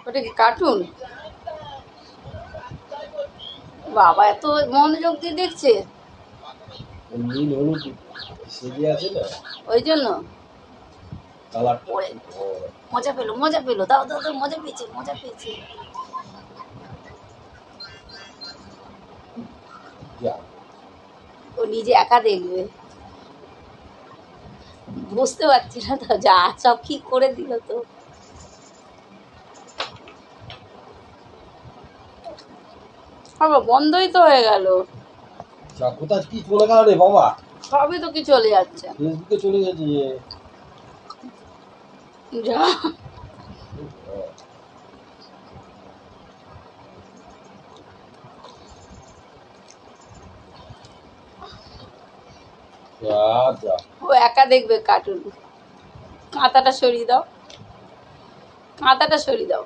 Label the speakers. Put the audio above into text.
Speaker 1: ওটা কি কার্টুন? বাবা এত মনোযোগ দিয়ে দেখছে,
Speaker 2: নীল হলুদ সেজে আছে না,
Speaker 1: ওই জন্য
Speaker 2: কালার
Speaker 1: মজা পেলো, মজা পেলো, দাও দাও দাও, মজা পেয়েছে, মজা পেয়েছে। ও নিজে একা দেখবে, বুঝতে পারছি না তো, যা সব কি করে দিল তো। বাবা বন্ধই তো হয়ে গেল,
Speaker 2: কোথায় কি চলে গেল রে বাবা?
Speaker 1: সবই তো কি চলে যাচ্ছে,
Speaker 2: ফেসবুকে চলে গেছে
Speaker 1: যা। ও একা দেখবে কার্টুন। কাঁথাটা সরিয়ে দাও, কাঁথাটা সরিয়ে দাও।